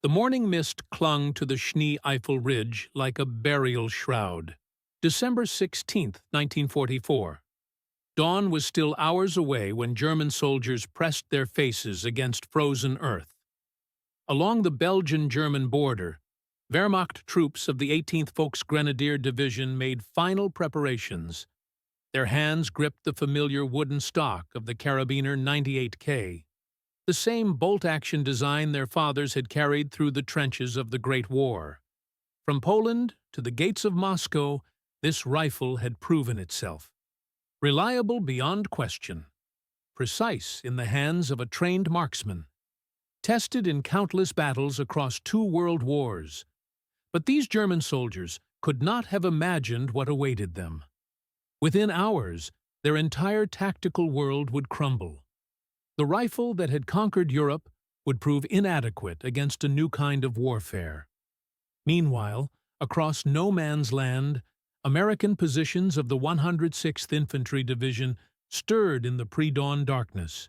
The morning mist clung to the Schnee-Eifel Ridge like a burial shroud. December 16, 1944. Dawn was still hours away when German soldiers pressed their faces against frozen earth. Along the Belgian-German border, Wehrmacht troops of the 18th Volksgrenadier Division made final preparations. Their hands gripped the familiar wooden stock of the Karabiner 98K, the same bolt-action design their fathers had carried through the trenches of the Great War. From Poland to the gates of Moscow, this rifle had proven itself. Reliable beyond question, precise in the hands of a trained marksman, tested in countless battles across 2 world wars. But these German soldiers could not have imagined what awaited them. Within hours, their entire tactical world would crumble. The rifle that had conquered Europe would prove inadequate against a new kind of warfare. Meanwhile, across no man's land, American positions of the 106th Infantry Division stirred in the pre-dawn darkness.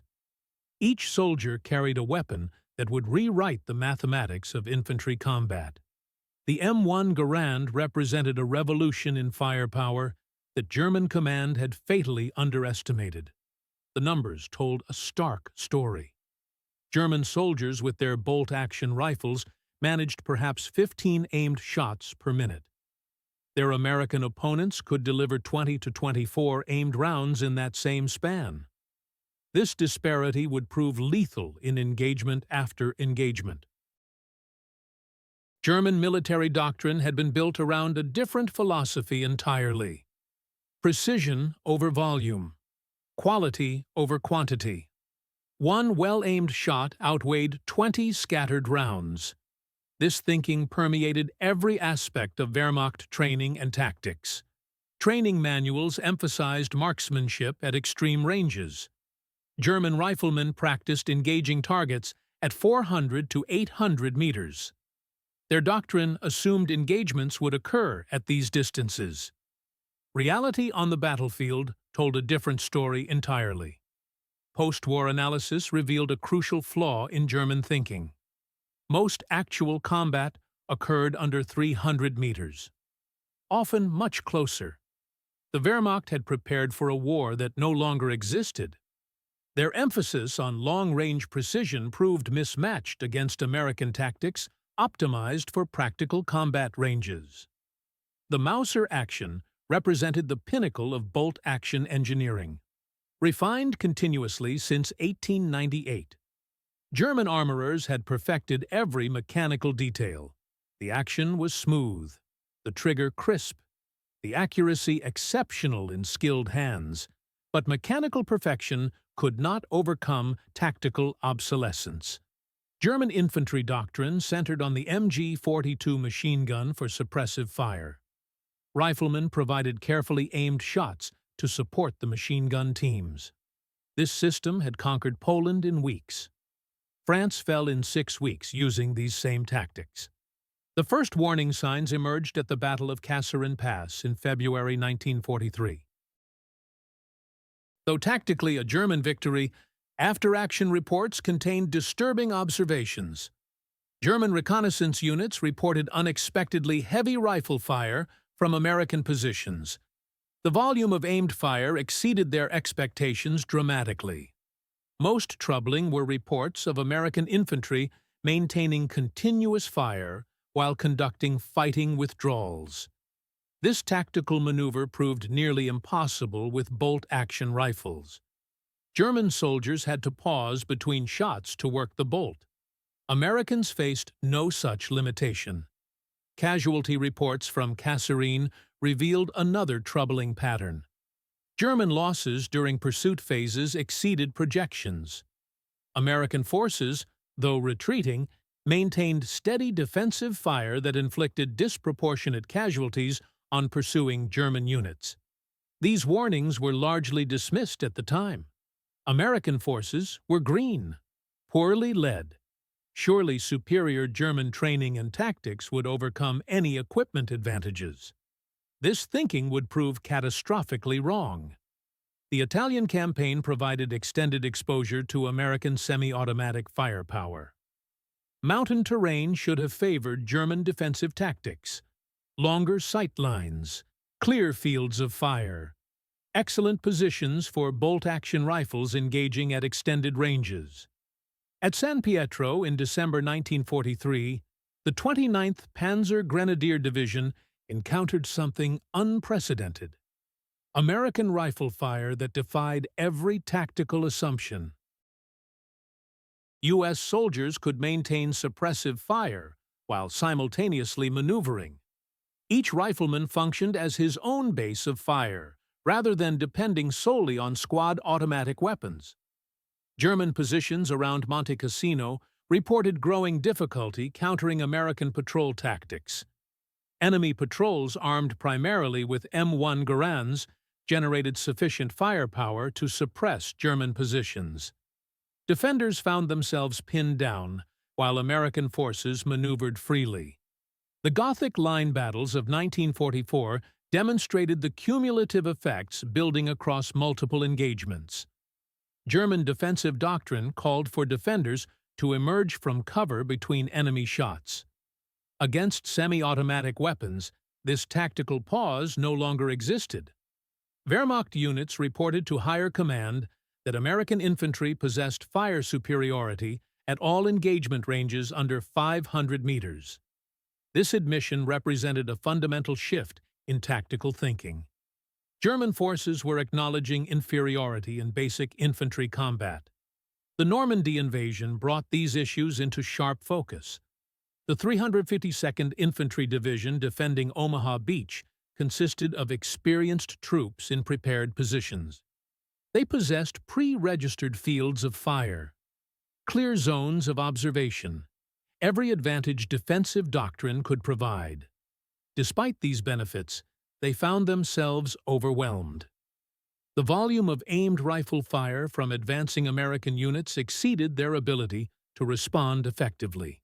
Each soldier carried a weapon that would rewrite the mathematics of infantry combat. The M1 Garand represented a revolution in firepower that German command had fatally underestimated. The numbers told a stark story. German soldiers with their bolt-action rifles managed perhaps 15 aimed shots per minute. Their American opponents could deliver 20 to 24 aimed rounds in that same span. This disparity would prove lethal in engagement after engagement. German military doctrine had been built around a different philosophy entirely. Precision over volume. Quality over quantity. One well-aimed shot outweighed 20 scattered rounds. This thinking permeated every aspect of Wehrmacht training and tactics. Training manuals emphasized marksmanship at extreme ranges. German riflemen practiced engaging targets at 400 to 800 meters. Their doctrine assumed engagements would occur at these distances. Reality on the battlefield told a different story entirely. Post-war analysis revealed a crucial flaw in German thinking. Most actual combat occurred under 300 meters, often much closer. The Wehrmacht had prepared for a war that no longer existed. Their emphasis on long-range precision proved mismatched against American tactics optimized for practical combat ranges. The Mauser action represented the pinnacle of bolt-action engineering, refined continuously since 1898. German armorers had perfected every mechanical detail. The action was smooth, the trigger crisp, the accuracy exceptional in skilled hands, but mechanical perfection could not overcome tactical obsolescence. German infantry doctrine centered on the MG-42 machine gun for suppressive fire. Riflemen provided carefully aimed shots to support the machine gun teams. This system had conquered Poland in weeks. France fell in 6 weeks using these same tactics. The first warning signs emerged at the Battle of Kasserine Pass in February 1943. Though tactically a German victory, after-action reports contained disturbing observations. German reconnaissance units reported unexpectedly heavy rifle fire from American positions. The volume of aimed fire exceeded their expectations dramatically. Most troubling were reports of American infantry maintaining continuous fire while conducting fighting withdrawals. This tactical maneuver proved nearly impossible with bolt-action rifles. German soldiers had to pause between shots to work the bolt. Americans faced no such limitation. Casualty reports from Kasserine revealed another troubling pattern. German losses during pursuit phases exceeded projections. American forces, though retreating, maintained steady defensive fire that inflicted disproportionate casualties on pursuing German units. These warnings were largely dismissed at the time. American forces were green, poorly led. Surely superior German training and tactics would overcome any equipment advantages. This thinking would prove catastrophically wrong. The Italian campaign provided extended exposure to American semi-automatic firepower. Mountain terrain should have favored German defensive tactics. Longer sight lines, clear fields of fire, excellent positions for bolt-action rifles engaging at extended ranges. At San Pietro in December 1943, the 29th Panzer Grenadier Division encountered something unprecedented. American rifle fire that defied every tactical assumption. U.S. soldiers could maintain suppressive fire while simultaneously maneuvering. Each rifleman functioned as his own base of fire, rather than depending solely on squad automatic weapons. German positions around Monte Cassino reported growing difficulty countering American patrol tactics. Enemy patrols armed primarily with M1 Garands generated sufficient firepower to suppress German positions. Defenders found themselves pinned down, while American forces maneuvered freely. The Gothic line battles of 1944 demonstrated the cumulative effects building across multiple engagements. German defensive doctrine called for defenders to emerge from cover between enemy shots. Against semi-automatic weapons, this tactical pause no longer existed. Wehrmacht units reported to higher command that American infantry possessed fire superiority at all engagement ranges under 500 meters. This admission represented a fundamental shift in tactical thinking. German forces were acknowledging inferiority in basic infantry combat. The Normandy invasion brought these issues into sharp focus. The 352nd Infantry Division defending Omaha Beach consisted of experienced troops in prepared positions. They possessed pre-registered fields of fire, clear zones of observation, every advantage defensive doctrine could provide. Despite these benefits, they found themselves overwhelmed. The volume of aimed rifle fire from advancing American units exceeded their ability to respond effectively.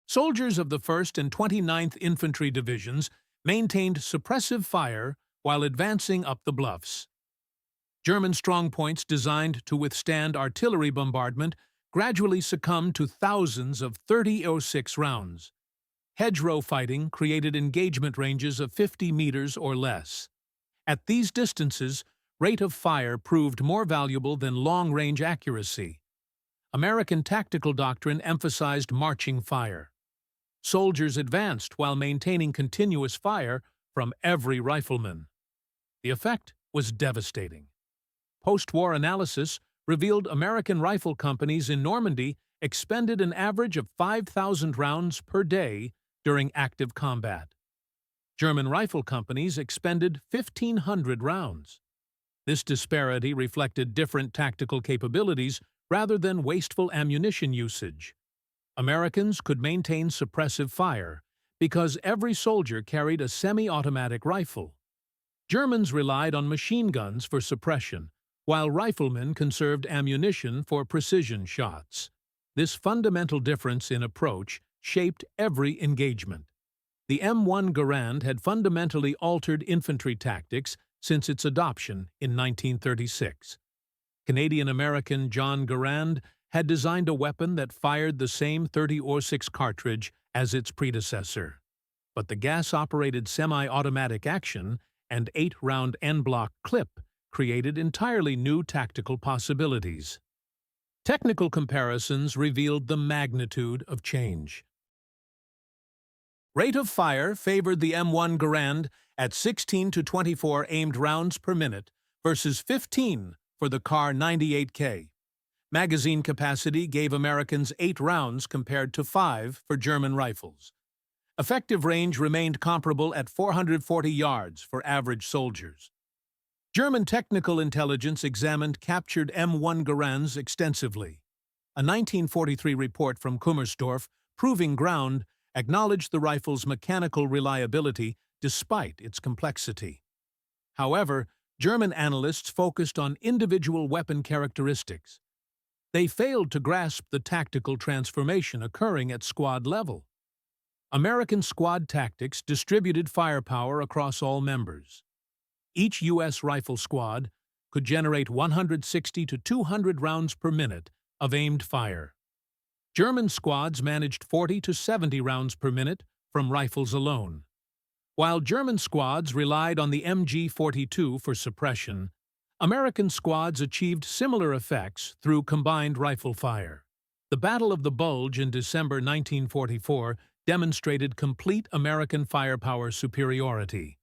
Soldiers of the 1st and 29th Infantry Divisions maintained suppressive fire while advancing up the bluffs. German strongpoints designed to withstand artillery bombardment gradually succumbed to thousands of .30-06 rounds. Hedgerow fighting created engagement ranges of 50 meters or less. At these distances, rate of fire proved more valuable than long-range accuracy. American tactical doctrine emphasized marching fire. Soldiers advanced while maintaining continuous fire from every rifleman. The effect was devastating. Post-war analysis revealed American rifle companies in Normandy expended an average of 5,000 rounds per day during active combat. German rifle companies expended 1,500 rounds. This disparity reflected different tactical capabilities rather than wasteful ammunition usage. Americans could maintain suppressive fire because every soldier carried a semi-automatic rifle. Germans relied on machine guns for suppression, while riflemen conserved ammunition for precision shots. This fundamental difference in approach shaped every engagement. The M1 Garand had fundamentally altered infantry tactics since its adoption in 1936. Canadian-American John Garand had designed a weapon that fired the same .30-06 cartridge as its predecessor. But the gas-operated semi-automatic action and 8-round en-bloc clip created entirely new tactical possibilities. Technical comparisons revealed the magnitude of change. Rate of fire favored the M1 Garand at 16 to 24 aimed rounds per minute versus 15 for the Kar 98K. Magazine capacity gave Americans 8 rounds compared to 5 for German rifles. Effective range remained comparable at 440 yards for average soldiers. German technical intelligence examined captured M1 Garands extensively. A 1943 report from Kummersdorf, proving ground, acknowledged the rifle's mechanical reliability despite its complexity. However, German analysts focused on individual weapon characteristics. They failed to grasp the tactical transformation occurring at squad level. American squad tactics distributed firepower across all members. Each U.S. rifle squad could generate 160 to 200 rounds per minute of aimed fire. German squads managed 40 to 70 rounds per minute from rifles alone. While German squads relied on the MG-42 for suppression, American squads achieved similar effects through combined rifle fire. The Battle of the Bulge in December 1944 demonstrated complete American firepower superiority.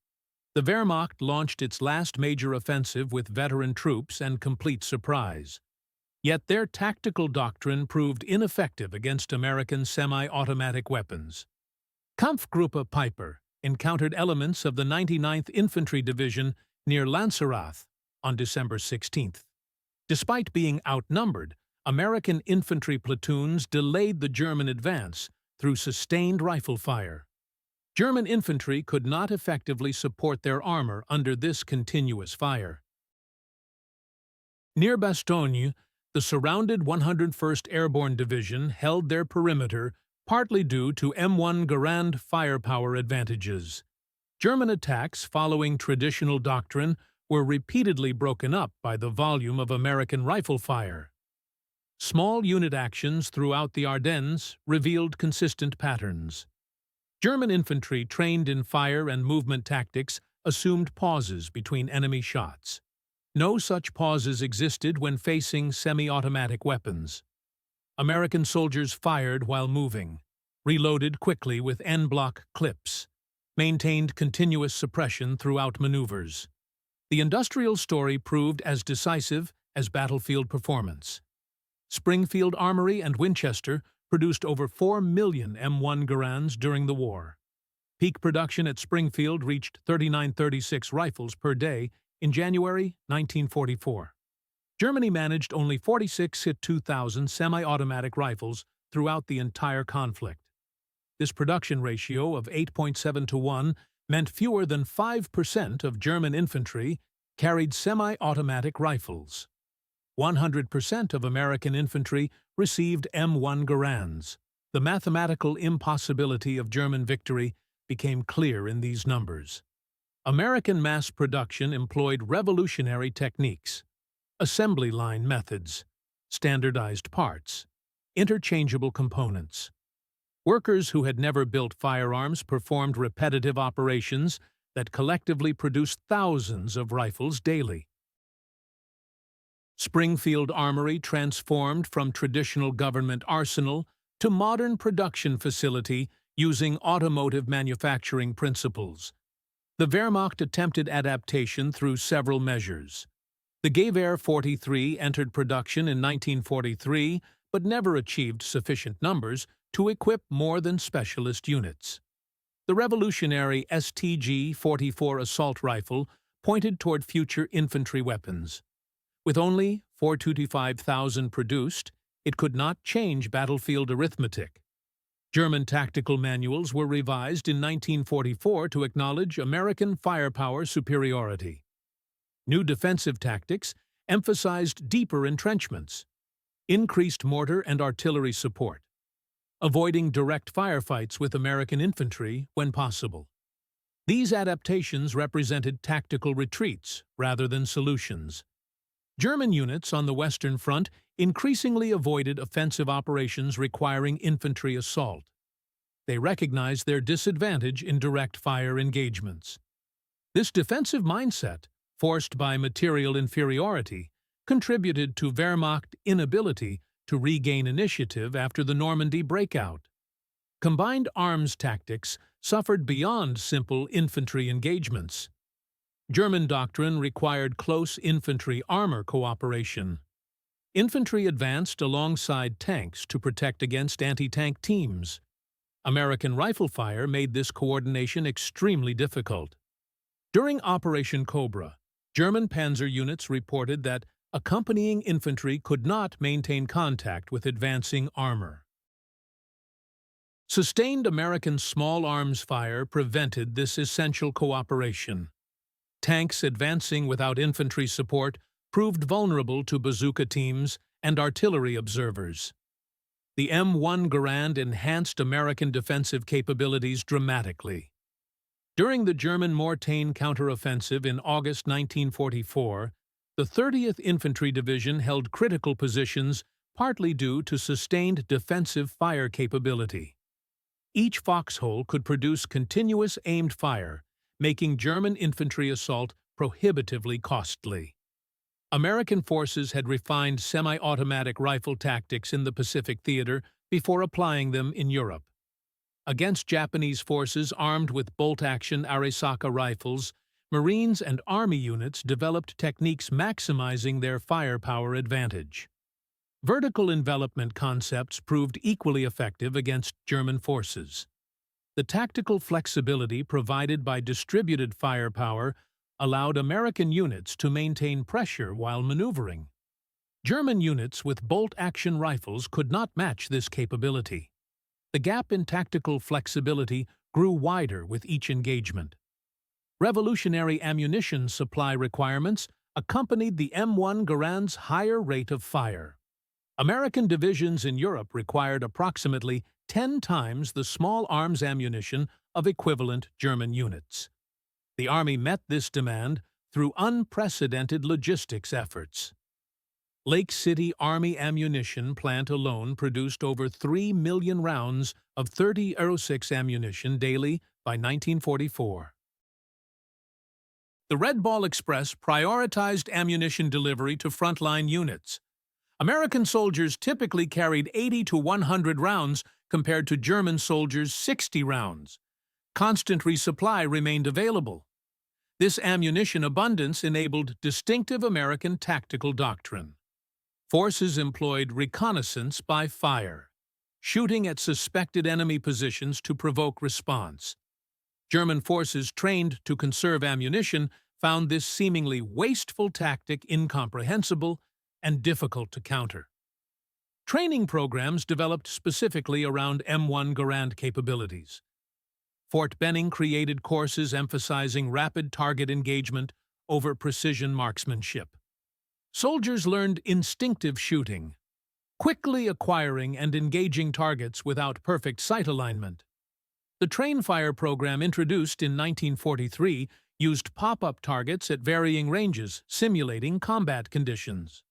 The Wehrmacht launched its last major offensive with veteran troops and complete surprise. Yet their tactical doctrine proved ineffective against American semi-automatic weapons. Kampfgruppe Piper encountered elements of the 99th Infantry Division near Lanzerath on December 16th. Despite being outnumbered, American infantry platoons delayed the German advance through sustained rifle fire. German infantry could not effectively support their armor under this continuous fire. Near Bastogne, the surrounded 101st Airborne Division held their perimeter partly due to M1 Garand firepower advantages. German attacks following traditional doctrine were repeatedly broken up by the volume of American rifle fire. Small unit actions throughout the Ardennes revealed consistent patterns. German infantry trained in fire and movement tactics assumed pauses between enemy shots. No such pauses existed when facing semi-automatic weapons. American soldiers fired while moving, reloaded quickly with en-bloc clips, maintained continuous suppression throughout maneuvers. The industrial story proved as decisive as battlefield performance. Springfield Armory and Winchester produced over 4 million M1 Garands during the war. Peak production at Springfield reached 39-36 rifles per day in January 1944. Germany managed only 46 Hit 2000 semi-automatic rifles throughout the entire conflict. This production ratio of 8.7 to 1 meant fewer than 5% of German infantry carried semi-automatic rifles. 100% of American infantry received M1 Garands. The mathematical impossibility of German victory became clear in these numbers. American mass production employed revolutionary techniques: assembly line methods, standardized parts, interchangeable components. Workers who had never built firearms performed repetitive operations that collectively produced thousands of rifles daily. Springfield Armory transformed from traditional government arsenal to modern production facility using automotive manufacturing principles. The Wehrmacht attempted adaptation through several measures. The Gewehr 43 entered production in 1943 but never achieved sufficient numbers to equip more than specialist units. The revolutionary STG-44 assault rifle pointed toward future infantry weapons. With only 425,000 produced, it could not change battlefield arithmetic. German tactical manuals were revised in 1944 to acknowledge American firepower superiority. New defensive tactics emphasized deeper entrenchments, increased mortar and artillery support, avoiding direct firefights with American infantry when possible. These adaptations represented tactical retreats rather than solutions. German units on the Western Front increasingly avoided offensive operations requiring infantry assault. They recognized their disadvantage in direct fire engagements. This defensive mindset, forced by material inferiority, contributed to Wehrmacht inability to regain initiative after the Normandy breakout. Combined arms tactics suffered beyond simple infantry engagements. German doctrine required close infantry-armor cooperation. Infantry advanced alongside tanks to protect against anti-tank teams. American rifle fire made this coordination extremely difficult. During Operation Cobra, German panzer units reported that accompanying infantry could not maintain contact with advancing armor. Sustained American small arms fire prevented this essential cooperation. Tanks advancing without infantry support proved vulnerable to bazooka teams and artillery observers. The M1 Garand enhanced American defensive capabilities dramatically. During the German Mortain counteroffensive in August 1944, the 30th Infantry Division held critical positions partly due to sustained defensive fire capability. Each foxhole could produce continuous aimed fire, making German infantry assault prohibitively costly. American forces had refined semi-automatic rifle tactics in the Pacific theater before applying them in Europe. Against Japanese forces armed with bolt-action Arisaka rifles, Marines and Army units developed techniques maximizing their firepower advantage. Vertical envelopment concepts proved equally effective against German forces. The tactical flexibility provided by distributed firepower allowed American units to maintain pressure while maneuvering. German units with bolt-action rifles could not match this capability. The gap in tactical flexibility grew wider with each engagement. Revolutionary ammunition supply requirements accompanied the M1 Garand's higher rate of fire. American divisions in Europe required approximately 10 times the small arms ammunition of equivalent German units. The Army met this demand through unprecedented logistics efforts. Lake City Army Ammunition Plant alone produced over 3 million rounds of .30 Aero-6 ammunition daily by 1944. The Red Ball Express prioritized ammunition delivery to frontline units. American soldiers typically carried 80 to 100 rounds compared to German soldiers' 60 rounds. Constant resupply remained available. This ammunition abundance enabled distinctive American tactical doctrine. Forces employed reconnaissance by fire, shooting at suspected enemy positions to provoke response. German forces trained to conserve ammunition found this seemingly wasteful tactic incomprehensible and difficult to counter. Training programs developed specifically around M1 Garand capabilities. Fort Benning created courses emphasizing rapid target engagement over precision marksmanship. Soldiers learned instinctive shooting, quickly acquiring and engaging targets without perfect sight alignment. The Train Fire program introduced in 1943 used pop-up targets at varying ranges, simulating combat conditions.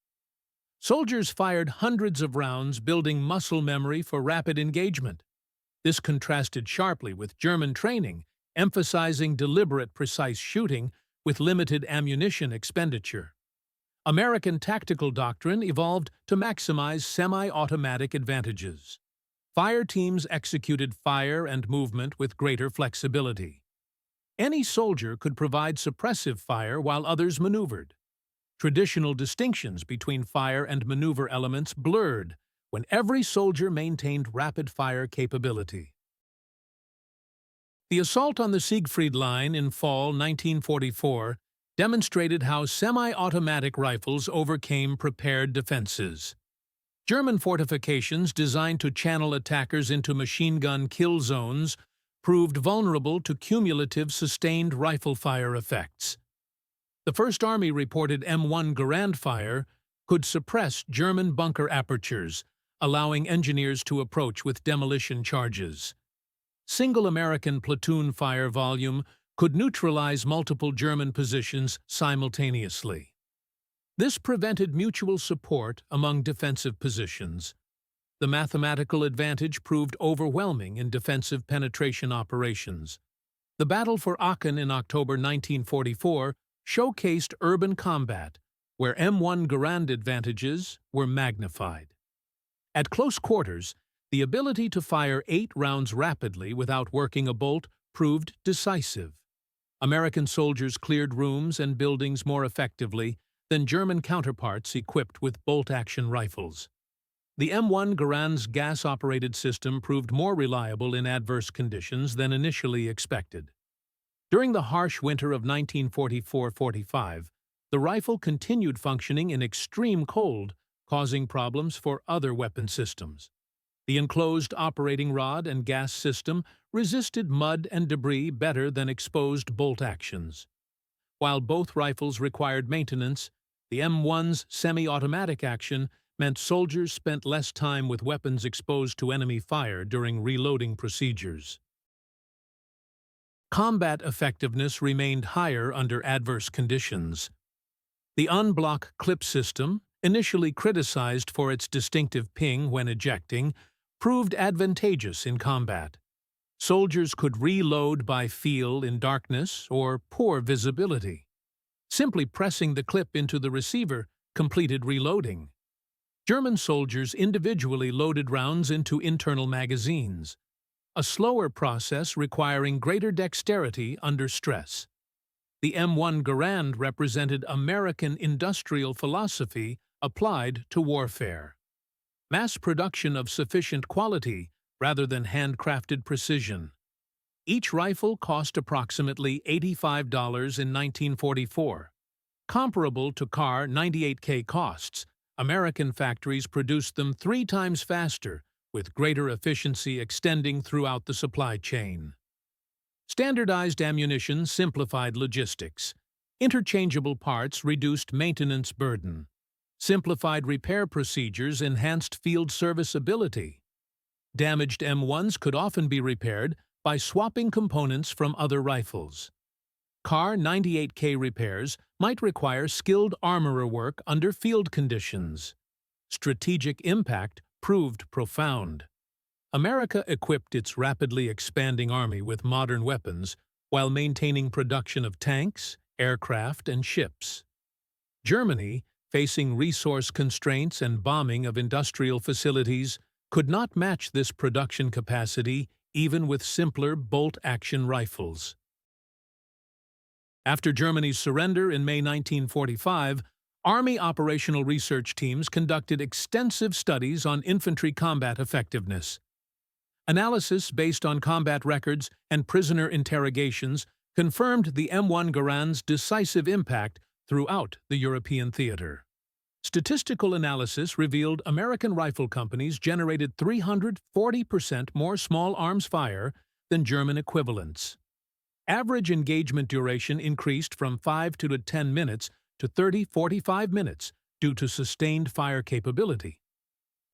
Soldiers fired hundreds of rounds, building muscle memory for rapid engagement. This contrasted sharply with German training, emphasizing deliberate, precise shooting with limited ammunition expenditure. American tactical doctrine evolved to maximize semi-automatic advantages. Fire teams executed fire and movement with greater flexibility. Any soldier could provide suppressive fire while others maneuvered. Traditional distinctions between fire and maneuver elements blurred when every soldier maintained rapid-fire capability. The assault on the Siegfried Line in fall 1944 demonstrated how semi-automatic rifles overcame prepared defenses. German fortifications designed to channel attackers into machine gun kill zones proved vulnerable to cumulative sustained rifle fire effects. The First Army reported M1 Garand fire could suppress German bunker apertures, allowing engineers to approach with demolition charges. Single American platoon fire volume could neutralize multiple German positions simultaneously. This prevented mutual support among defensive positions. The mathematical advantage proved overwhelming in defensive penetration operations. The battle for Aachen in October 1944 showcased urban combat, where M1 Garand advantages were magnified. At close quarters, the ability to fire 8 rounds rapidly without working a bolt proved decisive. American soldiers cleared rooms and buildings more effectively than German counterparts equipped with bolt-action rifles. The M1 Garand's gas-operated system proved more reliable in adverse conditions than initially expected. During the harsh winter of 1944-45, the rifle continued functioning in extreme cold, causing problems for other weapon systems. The enclosed operating rod and gas system resisted mud and debris better than exposed bolt actions. While both rifles required maintenance, the M1's semi-automatic action meant soldiers spent less time with weapons exposed to enemy fire during reloading procedures. Combat effectiveness remained higher under adverse conditions. The unblock clip system, initially criticized for its distinctive ping when ejecting, proved advantageous in combat. Soldiers could reload by feel in darkness or poor visibility. Simply pressing the clip into the receiver completed reloading. German soldiers individually loaded rounds into internal magazines, a slower process requiring greater dexterity under stress. The M1 Garand represented American industrial philosophy applied to warfare. Mass production of sufficient quality rather than handcrafted precision. Each rifle cost approximately $85 in 1944. Comparable to Kar 98K costs, American factories produced them 3 times faster, with greater efficiency extending throughout the supply chain. Standardized ammunition simplified logistics. Interchangeable parts reduced maintenance burden. Simplified repair procedures enhanced field serviceability. Damaged M1s could often be repaired by swapping components from other rifles. Kar 98K repairs might require skilled armorer work under field conditions. Strategic impact proved profound. America equipped its rapidly expanding army with modern weapons while maintaining production of tanks, aircraft, and ships. Germany, facing resource constraints and bombing of industrial facilities, could not match this production capacity even with simpler bolt-action rifles. After Germany's surrender in May 1945, Army operational research teams conducted extensive studies on infantry combat effectiveness. Analysis based on combat records and prisoner interrogations confirmed the M1 Garand's decisive impact throughout the European theater. Statistical analysis revealed American rifle companies generated 340% more small arms fire than German equivalents. Average engagement duration increased from 5 to 10 minutes to 30-45 minutes due to sustained fire capability.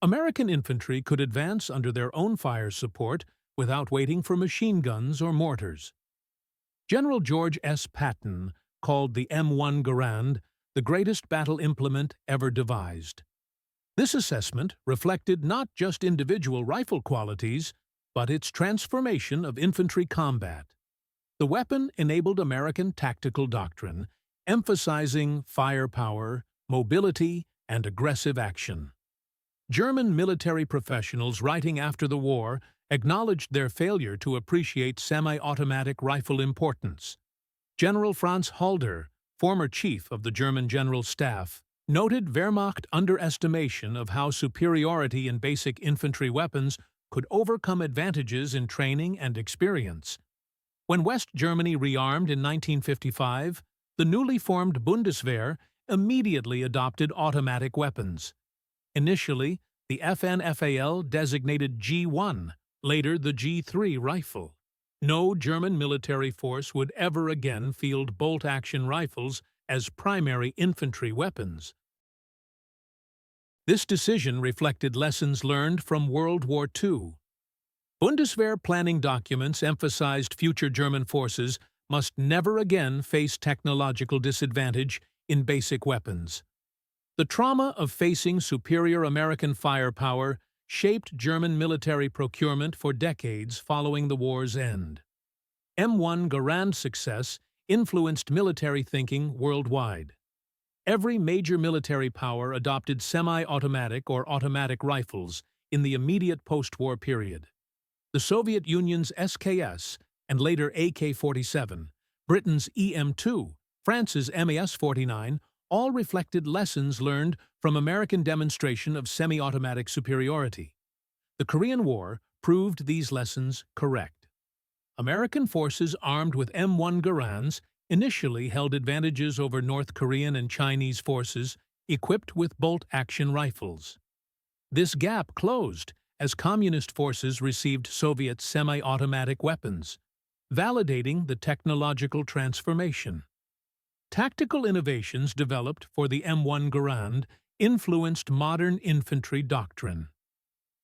American infantry could advance under their own fire support without waiting for machine guns or mortars. General George S. Patton called the M1 Garand the greatest battle implement ever devised. This assessment reflected not just individual rifle qualities, but its transformation of infantry combat. The weapon enabled American tactical doctrine, emphasizing firepower, mobility, and aggressive action. German military professionals writing after the war acknowledged their failure to appreciate semi-automatic rifle importance. General Franz Halder, former chief of the German General Staff, noted Wehrmacht underestimation of how superiority in basic infantry weapons could overcome advantages in training and experience. When West Germany rearmed in 1955, the newly formed Bundeswehr immediately adopted automatic weapons. Initially, the FN-FAL designated G1, later the G3 rifle. No German military force would ever again field bolt-action rifles as primary infantry weapons. This decision reflected lessons learned from World War II. Bundeswehr planning documents emphasized future German forces must never again face technological disadvantage in basic weapons. The trauma of facing superior American firepower shaped German military procurement for decades following the war's end. M1 Garand's success influenced military thinking worldwide. Every major military power adopted semi-automatic or automatic rifles in the immediate post-war period. The Soviet Union's SKS and later AK-47, Britain's EM-2, France's MAS-49, all reflected lessons learned from American demonstration of semi-automatic superiority. The Korean War proved these lessons correct. American forces armed with M1 Garands initially held advantages over North Korean and Chinese forces equipped with bolt-action rifles. This gap closed as Communist forces received Soviet semi-automatic weapons, validating the technological transformation. Tactical innovations developed for the M1 Garand influenced modern infantry doctrine.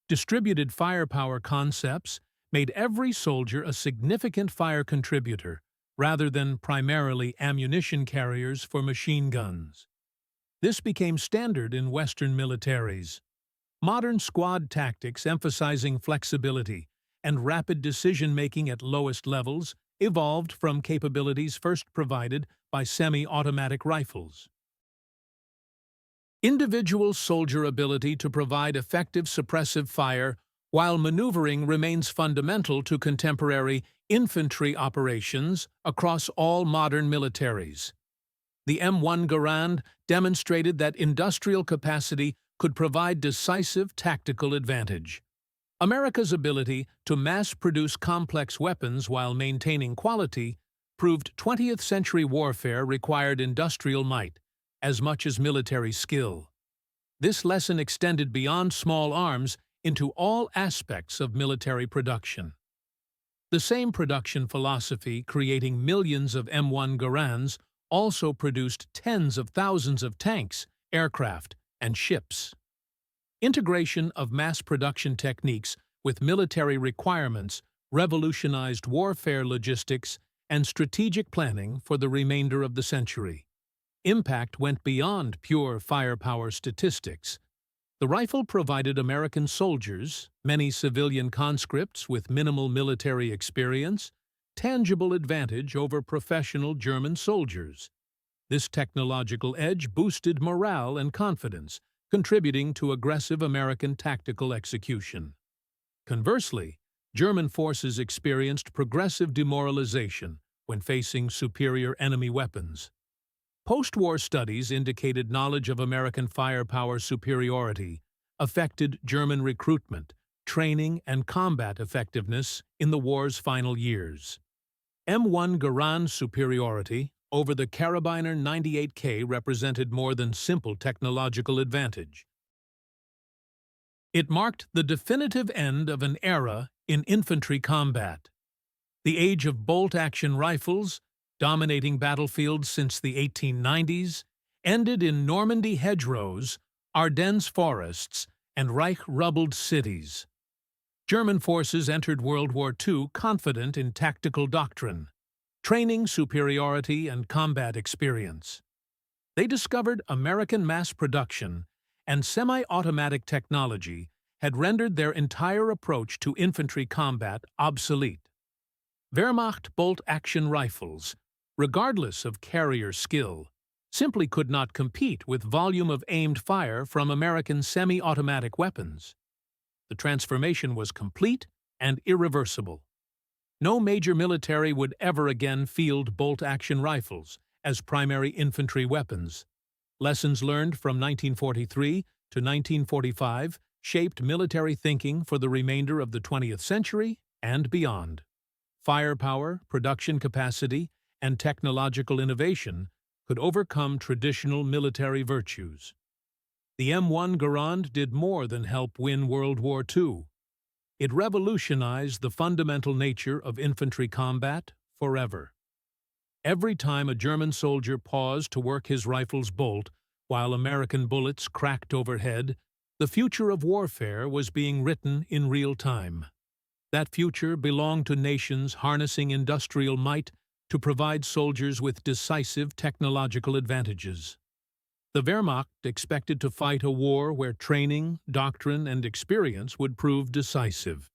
Distributed firepower concepts made every soldier a significant fire contributor rather than primarily ammunition carriers for machine guns. This became standard in Western militaries. Modern squad tactics emphasizing flexibility and rapid decision-making at lowest levels evolved from capabilities first provided by semi-automatic rifles. Individual soldier ability to provide effective suppressive fire while maneuvering remains fundamental to contemporary infantry operations across all modern militaries. The M1 Garand demonstrated that industrial capacity could provide decisive tactical advantage. America's ability to mass-produce complex weapons while maintaining quality proved 20th-century warfare required industrial might as much as military skill. This lesson extended beyond small arms into all aspects of military production. The same production philosophy creating millions of M1 Garands also produced tens of thousands of tanks, aircraft, and ships. Integration of mass production techniques with military requirements revolutionized warfare logistics and strategic planning for the remainder of the century. Impact went beyond pure firepower statistics. The rifle provided American soldiers, many civilian conscripts with minimal military experience, tangible advantage over professional German soldiers. This technological edge boosted morale and confidence, contributing to aggressive American tactical execution. Conversely, German forces experienced progressive demoralization when facing superior enemy weapons. Post-war studies indicated knowledge of American firepower superiority affected German recruitment, training, and combat effectiveness in the war's final years. M1 Garand superiority over the Carabiner 98K represented more than simple technological advantage. It marked the definitive end of an era in infantry combat. The age of bolt-action rifles, dominating battlefields since the 1890s, ended in Normandy hedgerows, Ardennes forests, and Reich-rubbled cities. German forces entered World War II confident in tactical doctrine, training superiority, and combat experience. They discovered American mass production and semi-automatic technology had rendered their entire approach to infantry combat obsolete. Wehrmacht bolt-action rifles, regardless of carrier skill, simply could not compete with volume of aimed fire from American semi-automatic weapons. The transformation was complete and irreversible. No major military would ever again field bolt-action rifles as primary infantry weapons. Lessons learned from 1943 to 1945 shaped military thinking for the remainder of the 20th century and beyond. Firepower, production capacity, and technological innovation could overcome traditional military virtues. The M1 Garand did more than help win World War II. It revolutionized the fundamental nature of infantry combat forever. Every time a German soldier paused to work his rifle's bolt while American bullets cracked overhead, the future of warfare was being written in real time. That future belonged to nations harnessing industrial might to provide soldiers with decisive technological advantages. The Wehrmacht expected to fight a war where training, doctrine, and experience would prove decisive.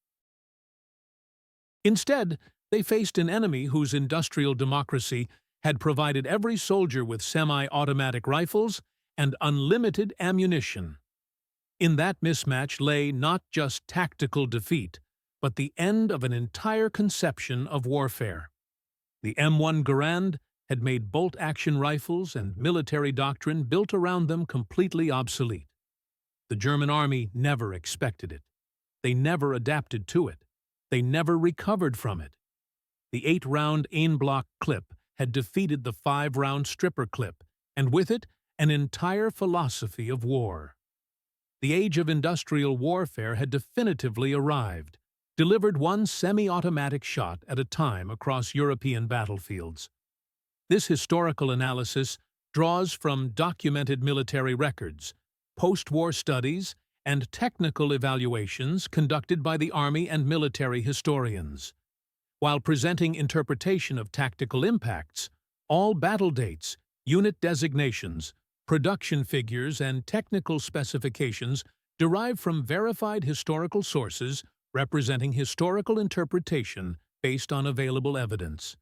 Instead, they faced an enemy whose industrial democracy had provided every soldier with semi-automatic rifles and unlimited ammunition. In that mismatch lay not just tactical defeat, but the end of an entire conception of warfare. The M1 Garand had made bolt-action rifles and military doctrine built around them completely obsolete. The German army never expected it. They never adapted to it. They never recovered from it. The 8-round Einblock clip had defeated the 5-round stripper clip, and with it, an entire philosophy of war. The age of industrial warfare had definitively arrived, delivered one semi-automatic shot at a time across European battlefields. This historical analysis draws from documented military records, post-war studies, and technical evaluations conducted by the Army and military historians. While presenting interpretation of tactical impacts, all battle dates, unit designations, Production figures and technical specifications derive from verified historical sources representing historical interpretation based on available evidence.